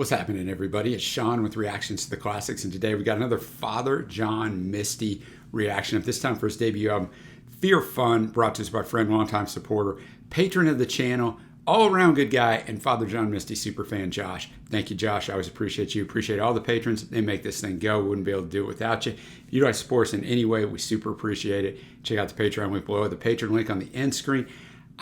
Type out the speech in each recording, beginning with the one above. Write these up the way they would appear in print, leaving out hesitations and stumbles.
What's happening, everybody? It's Sean with Reactions to the Classics, and today we got another Father John Misty reaction. At this time for his debut album, Fear Fun, brought to us by friend, longtime supporter, patron of the channel, all-around good guy, and Father John Misty superfan Josh. Thank you, Josh. I always appreciate you. Appreciate all the patrons. They make this thing go. We wouldn't be able to do it without you. If you'd like to support us in any way, we super appreciate it. Check out the Patreon link below, the patron link on the end screen.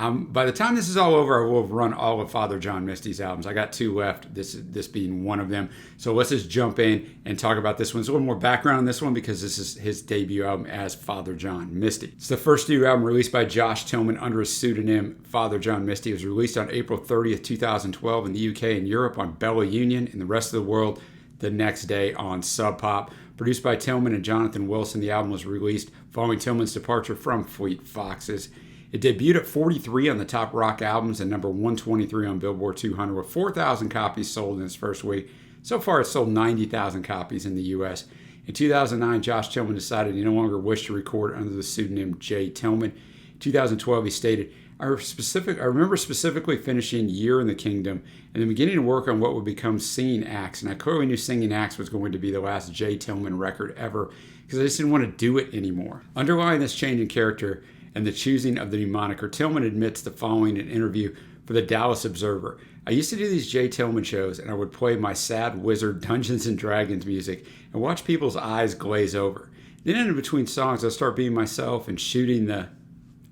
By the time this is all over, I will have run all of Father John Misty's albums. I got two left, this being one of them. So let's just jump in and talk about this one. There's a little more background on this one because this is his debut album as Father John Misty. It's the first studio album released by Josh Tillman under his pseudonym Father John Misty. It was released on April 30th, 2012 in the UK and Europe on Bella Union, and the rest of the world the next day on Sub Pop. Produced by Tillman and Jonathan Wilson, the album was released following Tillman's departure from Fleet Foxes. It debuted at 43 on the top rock albums and number 123 on Billboard 200 with 4,000 copies sold in its first week. So far, it's sold 90,000 copies in the U.S. In 2009, Josh Tillman decided he no longer wished to record under the pseudonym J. Tillman. In 2012, he stated, I remember specifically finishing Year in the Kingdom and then beginning to work on what would become Singing Acts. And I clearly knew Singing Acts was going to be the last J. Tillman record ever because I just didn't want to do it anymore. Underlying this change in character and the choosing of the new moniker, Tillman admits the following in an interview for the Dallas Observer. I used to do these J. Tillman shows and I would play my sad wizard Dungeons and Dragons music and watch people's eyes glaze over. Then in between songs, I start being myself and shooting the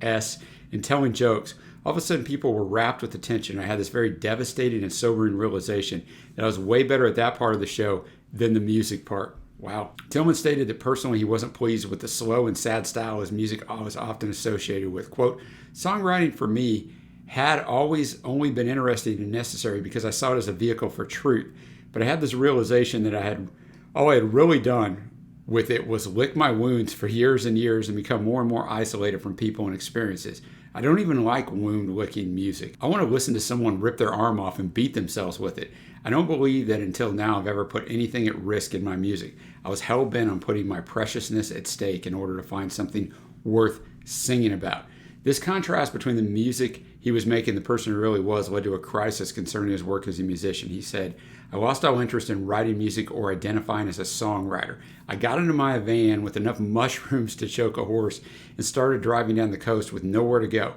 S and telling jokes. All of a sudden, people were wrapped with attention. I had this very devastating and sobering realization that I was way better at that part of the show than the music part. Wow. Tillman stated that personally he wasn't pleased with the slow and sad style his music was often associated with. Quote, songwriting for me had always only been interesting and necessary because I saw it as a vehicle for truth. But I had this realization that all I had really done with it was lick my wounds for years and years and become more and more isolated from people and experiences. I don't even like wound-licking music. I want to listen to someone rip their arm off and beat themselves with it. I don't believe that until now I've ever put anything at risk in my music. I was hell-bent on putting my preciousness at stake in order to find something worth singing about. This contrast between the music he was making and the person he really was led to a crisis concerning his work as a musician. He said, I lost all interest in writing music or identifying as a songwriter. I got into my van with enough mushrooms to choke a horse and started driving down the coast with nowhere to go.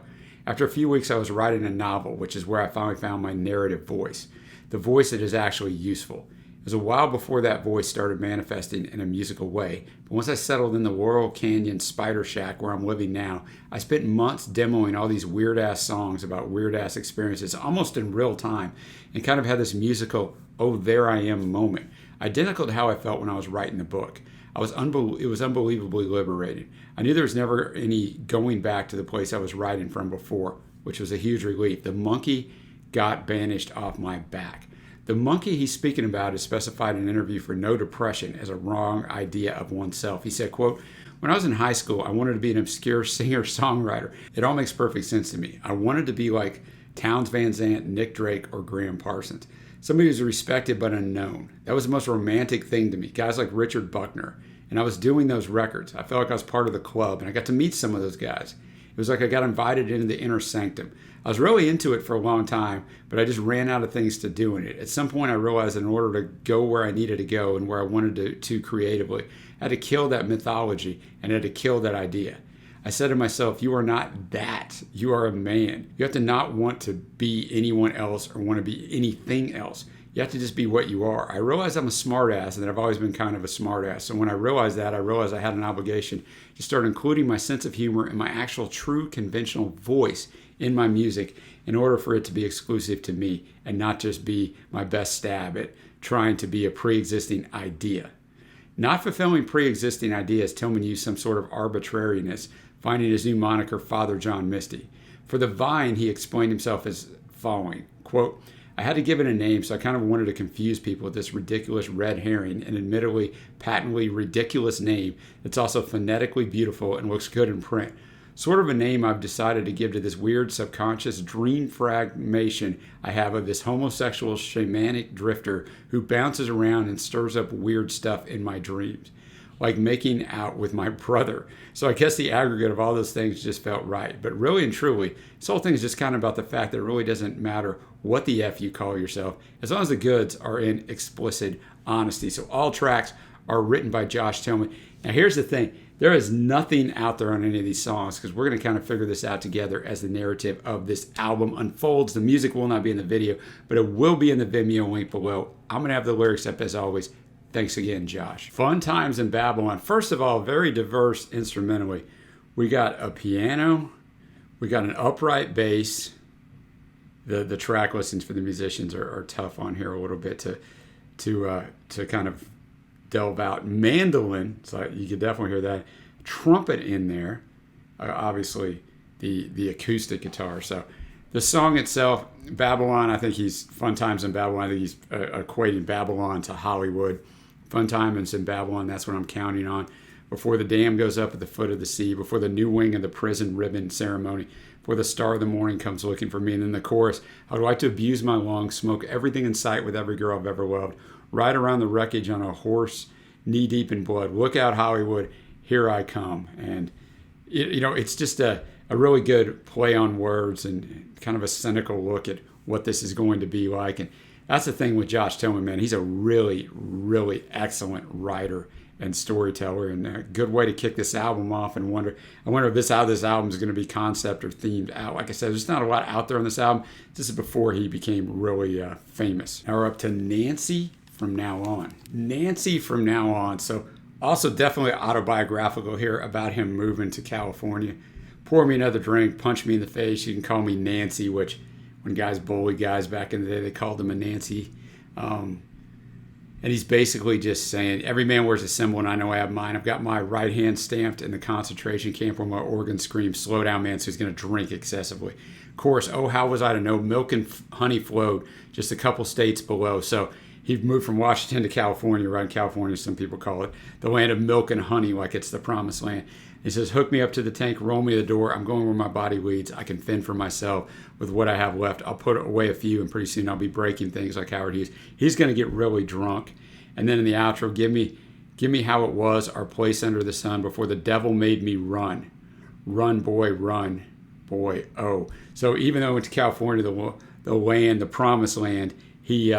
After a few weeks, I was writing a novel, which is where I finally found my narrative voice, the voice that is actually useful. It was a while before that voice started manifesting in a musical way, but once I settled in the Laurel Canyon Spider Shack where I'm living now, I spent months demoing all these weird-ass songs about weird-ass experiences almost in real time and kind of had this musical, oh, there I am moment, identical to how I felt when I was writing the book. It was unbelievably liberating. I knew there was never any going back to the place I was writing from before, which was a huge relief. The monkey got banished off my back. The monkey he's speaking about is specified in an interview for No Depression as a wrong idea of oneself. He said, quote, when I was in high school, I wanted to be an obscure singer-songwriter. It all makes perfect sense to me. I wanted to be like Townes Van Zandt, Nick Drake, or Graham Parsons. Somebody who's respected but unknown. That was the most romantic thing to me. Guys like Richard Buckner. And I was doing those records. I felt like I was part of the club, and I got to meet some of those guys. It was like I got invited into the inner sanctum. I was really into it for a long time, but I just ran out of things to do in it. At some point, I realized that in order to go where I needed to go and where I wanted to creatively, I had to kill that mythology and I had to kill that idea. I said to myself, you are not that. You are a man. You have to not want to be anyone else or want to be anything else. You have to just be what you are. I realized I'm a smartass and that I've always been kind of a smartass. So when I realized that, I realized I had an obligation to start including my sense of humor and my actual true conventional voice in my music in order for it to be exclusive to me and not just be my best stab at trying to be a pre-existing idea. Not fulfilling pre-existing ideas, Tillman used some sort of arbitrariness, finding his new moniker Father John Misty. For the Vine, he explained himself as following, quote, I had to give it a name, so I kind of wanted to confuse people with this ridiculous red herring, an admittedly patently ridiculous name that's also phonetically beautiful and looks good in print. Sort of a name I've decided to give to this weird subconscious dream fragmentation I have of this homosexual shamanic drifter who bounces around and stirs up weird stuff in my dreams. like making out with my brother. So I guess the aggregate of all those things just felt right. But really and truly, this whole thing is just kind of about the fact that it really doesn't matter what the F you call yourself, as long as the goods are in explicit honesty. So all tracks are written by Josh Tillman. Now here's the thing. There is nothing out there on any of these songs because we're going to kind of figure this out together as the narrative of this album unfolds. The music will not be in the video, but it will be in the Vimeo link below. I'm going to have the lyrics up as always. Thanks again, Josh. Fun Times in Babylon. First of all, very diverse instrumentally. We got a piano. We got an upright bass. The track listings for the musicians are tough on here a little bit to kind of delve out. Mandolin, so you can definitely hear that. Trumpet in there, obviously the acoustic guitar. So the song itself, Babylon, I think he's Fun Times in Babylon. I think he's equating Babylon to Hollywood. Fun Times in Babylon, that's what I'm counting on. Before the dam goes up at the foot of the sea, before the new wing of the prison ribbon ceremony, before the star of the morning comes looking for me. And then the chorus, I would like to abuse my lungs, smoke everything in sight with every girl I've ever loved, ride around the wreckage on a horse knee deep in blood. Look out, Hollywood, here I come. And, it's just a really good play on words and kind of a cynical look at what this is going to be like. And that's the thing with Josh Tillman, man. He's a really, really excellent writer and storyteller, and a good way to kick this album off. And I wonder if how this album is going to be concept or themed out. Like I said, there's not a lot out there on this album. This is before he became really famous. Now we're up to Nancy From Now On. Nancy From Now On. So also definitely autobiographical here about him moving to California. Pour me another drink, punch me in the face. You can call me Nancy, which when guys bullied guys back in the day, they called him a Nancy. And he's basically just saying, every man wears a symbol and I know I have mine. I've got my right hand stamped in the concentration camp where my organ screams, slow down, man, so he's going to drink excessively. Chorus, oh, how was I to know? Milk and honey flowed just a couple states below. So he moved from Washington to California, right? In California, some people call it the land of milk and honey, like it's the promised land. He says, hook me up to the tank, roll me the door. I'm going where my body leads. I can fend for myself with what I have left. I'll put away a few, and pretty soon I'll be breaking things like Howard Hughes. He's going to get really drunk. And then in the outro, give me how it was, our place under the sun, before the devil made me run. Run, boy, oh. So even though he went to California, the land, the promised land, he's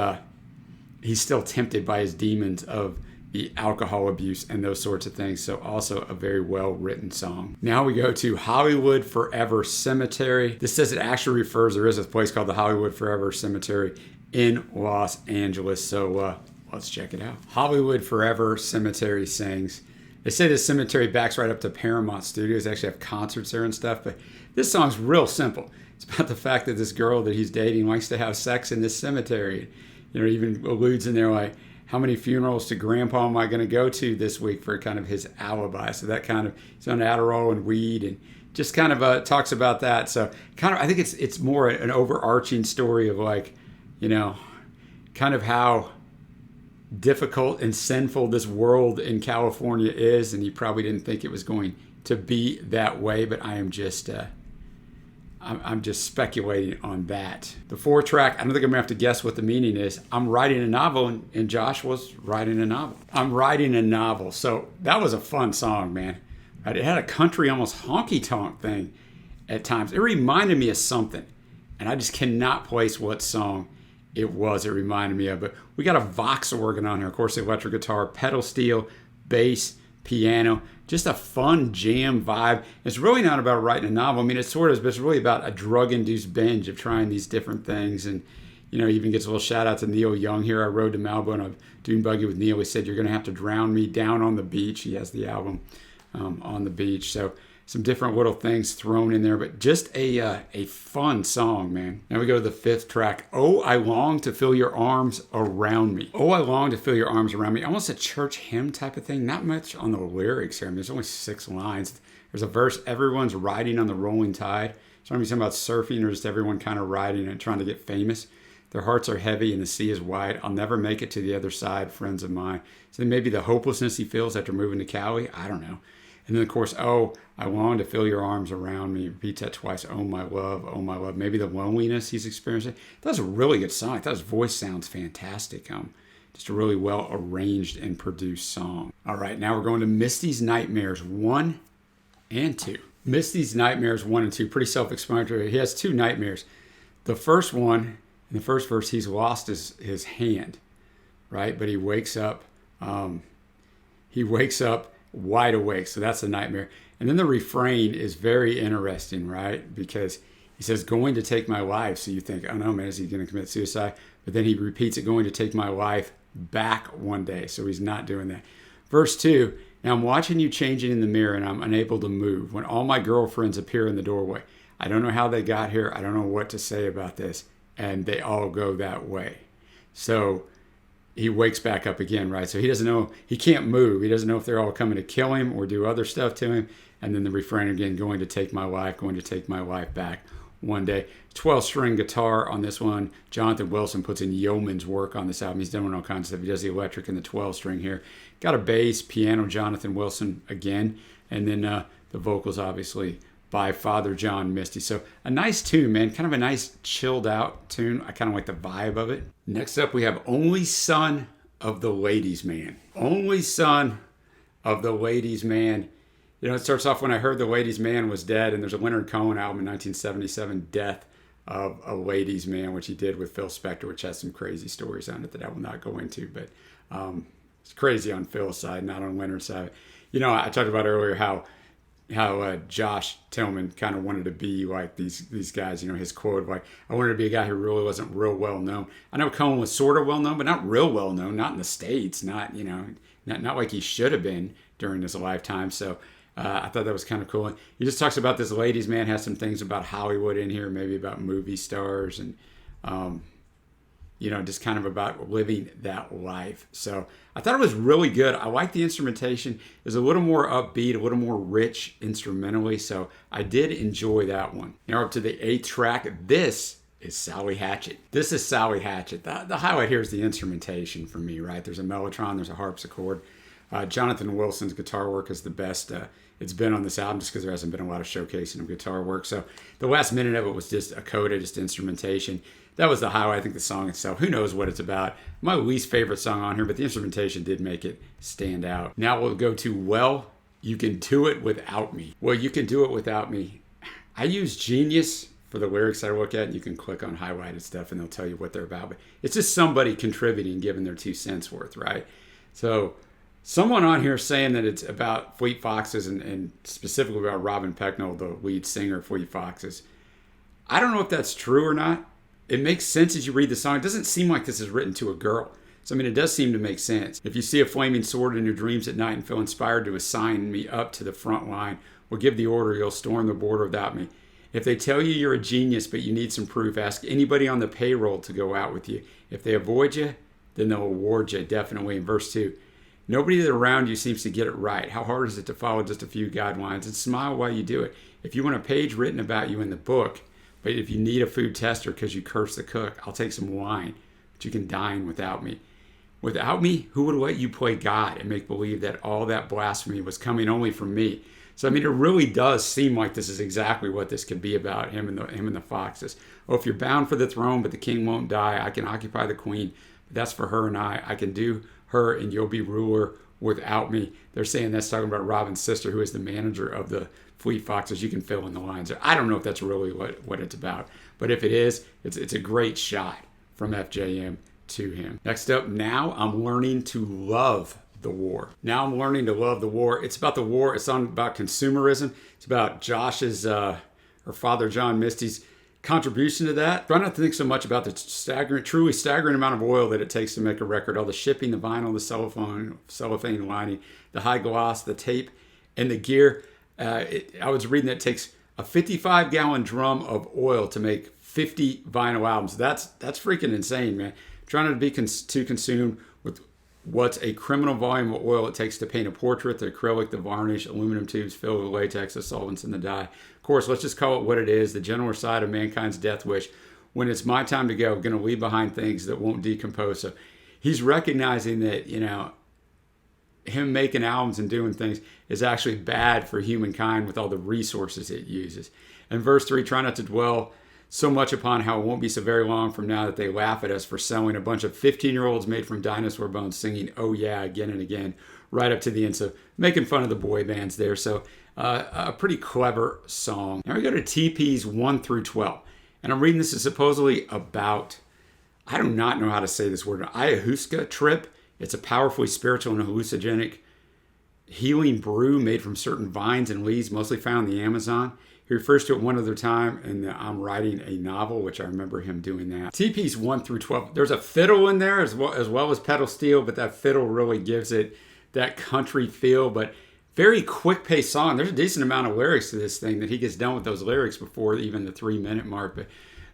still tempted by his demons of the alcohol abuse and those sorts of things. So also a very well-written song. Now we go to Hollywood Forever Cemetery. This says it actually refers, there is a place called the Hollywood Forever Cemetery in Los Angeles. So let's check it out. Hollywood Forever Cemetery sings. They say this cemetery backs right up to Paramount Studios. They actually have concerts there and stuff. But this song's real simple. It's about the fact that this girl that he's dating likes to have sex in this cemetery. Even alludes in there like, how many funerals to grandpa am I going to go to this week for kind of his alibi? So that kind of, he's on Adderall and weed and just kind of talks about that. So kind of, I think it's more an overarching story of like, kind of how difficult and sinful this world in California is. And he probably didn't think it was going to be that way, but I am just, I'm just speculating on that. The 4-track, I don't think I'm going to have to guess what the meaning is. I'm writing a novel, and Josh was writing a novel. I'm writing a novel. So that was a fun song, man. Right? It had a country, almost honky-tonk thing at times. It reminded me of something, and I just cannot place what song it was it reminded me of. But we got a Vox organ on here. Of course, the electric guitar, pedal steel, bass, piano, just a fun jam vibe. It's really not about writing a novel. I mean, it sort of is, but it's really about a drug-induced binge of trying these different things. And, even gets a little shout out to Neil Young here. I rode to Malibu on a dune buggy with Neil. He said, you're going to have to drown me down on the beach. He has the album On the Beach. So some different little things thrown in there, but just a fun song, man. Now we go to the 5th track. Oh, I long to feel your arms around me. Oh, I long to feel your arms around me. Almost a church hymn type of thing. Not much on the lyrics here. I mean, there's only 6 lines. There's a verse, everyone's riding on the rolling tide. So I'm talking about surfing or just everyone kind of riding and trying to get famous. Their hearts are heavy and the sea is wide. I'll never make it to the other side, friends of mine. So maybe the hopelessness he feels after moving to Cali. I don't know. And then, of course, oh, I long to feel your arms around me. Repeats that twice. Oh, my love. Oh, my love. Maybe the loneliness he's experiencing. That's a really good song. I thought his voice sounds fantastic. just a really well arranged and produced song. All right, now we're going to Misty's Nightmares 1 and 2. Misty's Nightmares 1 and 2, pretty self-explanatory. He has two nightmares. The first one, in the first verse, he's lost his hand, right? But he wakes up wide awake. So that's a nightmare. And then the refrain is very interesting, right? Because he says, going to take my life. So you think, oh no, man, is he going to commit suicide? But then he repeats it, going to take my life back one day. So he's not doing that. Verse 2, now I'm watching you changing in the mirror and I'm unable to move when all my girlfriends appear in the doorway. I don't know how they got here. I don't know what to say about this. And they all go that way. So he wakes back up again, right? So he doesn't know, he can't move. He doesn't know if they're all coming to kill him or do other stuff to him. And then the refrain again, going to take my life back one day. 12-string guitar on this one. Jonathan Wilson puts in yeoman's work on this album. He's done all kinds of stuff. He does the electric and the 12-string here. Got a bass, piano, Jonathan Wilson again. And then the vocals, obviously, by Father John Misty. So a nice tune, man. Kind of a nice chilled out tune. I kind of like the vibe of it. Next up, we have Only Son of the Ladies' Man. Only Son of the Ladies' Man. You know, it starts off when I heard the Ladies' Man was dead, and there's a Leonard Cohen album in 1977, Death of a Ladies' Man, which he did with Phil Spector, which has some crazy stories on it that I will not go into. But it's crazy on Phil's side, not on Leonard's side. You know, I talked about earlier how Josh Tillman kind of wanted to be like these guys. You know, his quote, like, I wanted to be a guy who really wasn't real well known. I know Cohen was sort of well known, but not real well known, not in the States, not like he should have been during his lifetime. So I thought that was kind of cool. And he just talks about this Ladies' Man, has some things about Hollywood in here, maybe about movie stars and, just kind of about living that life. So I thought it was really good. I like the instrumentation. It was a little more upbeat, a little more rich instrumentally. So I did enjoy that one. Now up to the 8th track. This is Sally Hatchet. This is Sally Hatchet. The highlight here is the instrumentation for me, right? There's a mellotron, there's a harpsichord. Jonathan Wilson's guitar work is the best it's been on this album, just because there hasn't been a lot of showcasing of guitar work. So the last minute of it was just a coda, just instrumentation. That was the highlight. I think the song itself, who knows what it's about. My least favorite song on here, but the instrumentation did make it stand out. Now we'll go to Well, You Can Do It Without Me. Well, You Can Do It Without Me. I use Genius for the lyrics I look at, and you can click on highlighted stuff and they'll tell you what they're about. But it's just somebody contributing, giving their 2 cents worth, right? So someone on here saying that it's about Fleet Foxes and specifically about Robin Pecknold, the lead singer of Fleet Foxes. I don't know if that's true or not. It makes sense as you read the song. It doesn't seem like this is written to a girl. So, I mean, it does seem to make sense. If you see a flaming sword in your dreams at night and feel inspired to assign me up to the front line, or give the order, you'll storm the border without me. If they tell you you're a genius but you need some proof, ask anybody on the payroll to go out with you. If they avoid you, then they'll award you, definitely. In verse 2, nobody around you seems to get it right. How hard is it to follow just a few guidelines and smile while you do it? If you want a page written about you in the book, but if you need a food tester because you curse the cook, I'll take some wine, but you can dine without me. Without me, who would let you play God and make believe that all that blasphemy was coming only from me? So, I mean, it really does seem like this is exactly what this could be about, him and the foxes. Oh, if you're bound for the throne, but the king won't die, I can occupy the queen, but that's for her and I can do her and you'll be ruler without me. They're saying that's talking about Robin's sister, who is the manager of the Fleet Foxes. You can fill in the lines there. I don't know if that's really what it's about, but if it is, it's a great shot from FJM to him. Next up, Now I'm Learning to Love the War. Now I'm Learning to Love the War. It's about the war. It's about consumerism. It's about Josh's, or Father John Misty's contribution to that. Try not to think so much about the truly staggering amount of oil that it takes to make a record. All the shipping, the vinyl, the cellophane lining, the high gloss, the tape, and the gear. I was reading that it takes a 55-gallon drum of oil to make 50 vinyl albums. That's freaking insane, man. Trying not to be too consumed with what's a criminal volume of oil it takes to paint a portrait, the acrylic, the varnish, aluminum tubes filled with latex, the solvents, and the dye. Of course, let's just call it what it is, the general side of mankind's death wish. When it's my time to go, I'm going to leave behind things that won't decompose. So he's recognizing that, him making albums and doing things is actually bad for humankind with all the resources it uses. And verse 3, try not to dwell so much upon how it won't be so very long from now that they laugh at us for selling a bunch of 15-year-olds made from dinosaur bones singing "Oh Yeah" again and again, right up to the end. So making fun of the boy bands there. So a pretty clever song. Now we go to TP's 1 through 12. And I'm reading this is supposedly about, I do not know how to say this word, an ayahuasca trip. It's a powerfully spiritual and hallucinogenic healing brew made from certain vines and leaves, mostly found in the Amazon. He refers to it one other time in the I'm writing a novel, which I remember him doing that. TP's 1 through 12. There's a fiddle in there as well as pedal steel, but that fiddle really gives it that country feel, but very quick-paced song. There's a decent amount of lyrics to this thing that he gets done with those lyrics before even the 3-minute mark. But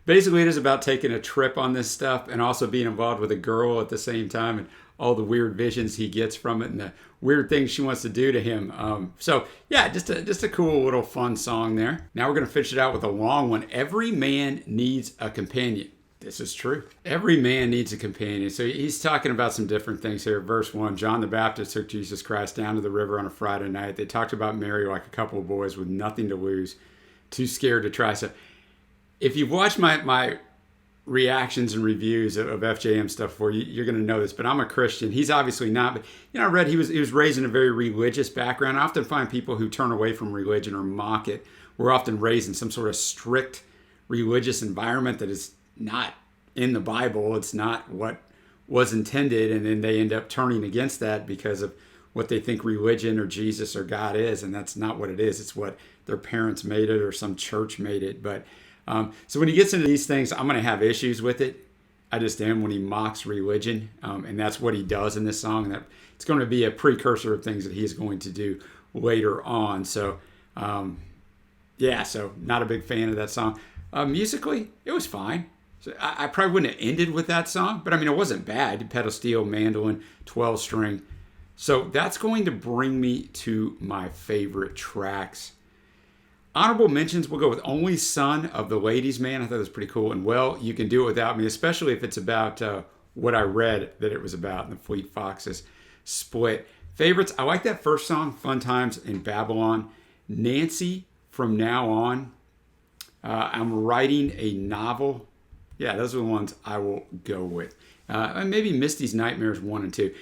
basically, it is about taking a trip on this stuff and also being involved with a girl at the same time and all the weird visions he gets from it and the weird things she wants to do to him. So, yeah, just a cool little fun song there. Now we're going to finish it out with a long one. Every man needs a companion. This is true. Every man needs a companion. So he's talking about some different things here. Verse 1, John the Baptist took Jesus Christ down to the river on a Friday night. They talked about Mary like a couple of boys with nothing to lose, too scared to try. So if you've watched my reactions and reviews of FJM stuff before, you're going to know this, but I'm a Christian. He's obviously not. But I read he was raised in a very religious background. I often find people who turn away from religion or mock it were often raised in some sort of strict religious environment that is not in the Bible. It's not what was intended, and then they end up turning against that because of what they think religion or Jesus or God is, and that's not what it is. It's what their parents made it or some church made it. But so when he gets into these things, I'm going to have issues with it. I just am when he mocks religion, and that's what he does in this song. And that it's going to be a precursor of things that he is going to do later on. So yeah, so not a big fan of that song. Musically, it was fine. So I probably wouldn't have ended with that song, but I mean, it wasn't bad. Pedal steel, mandolin, 12 string. So that's going to bring me to my favorite tracks. Honorable mentions, we'll go with Only Son of the Ladies' Man. I thought that was pretty cool. And Well, You Can Do It Without Me, especially if it's about what I read that it was about in the Fleet Foxes split. Favorites, I like that first song, Fun Times in Babylon. Nancy, From Now On. I'm writing a novel. Yeah, those are the ones I will go with. And maybe Misty's Nightmares 1 and 2.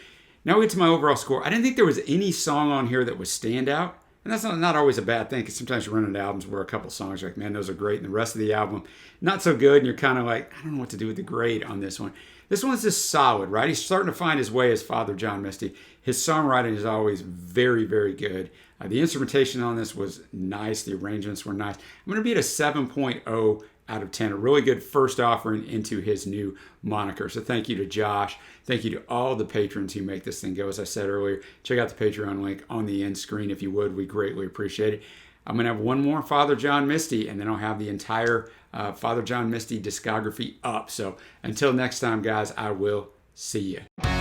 Now we get to my overall score. I didn't think there was any song on here that was standout. And that's not always a bad thing, because sometimes you run into albums where a couple songs are like, man, those are great. And the rest of the album, not so good. And you're kind of like, I don't know what to do with the grade on this one. This one's just solid, right? He's starting to find his way as Father John Misty. His songwriting is always very, very good. The instrumentation on this was nice. The arrangements were nice. I'm going to be at a 7.0 out of 10. A really good first offering into his new moniker. So thank you to Josh. Thank you to all the patrons who make this thing go. As I said earlier, check out the Patreon link on the end screen if you would. We greatly appreciate it. I'm going to have one more Father John Misty, and then I'll have the entire Father John Misty discography up. So until next time, guys, I will see you.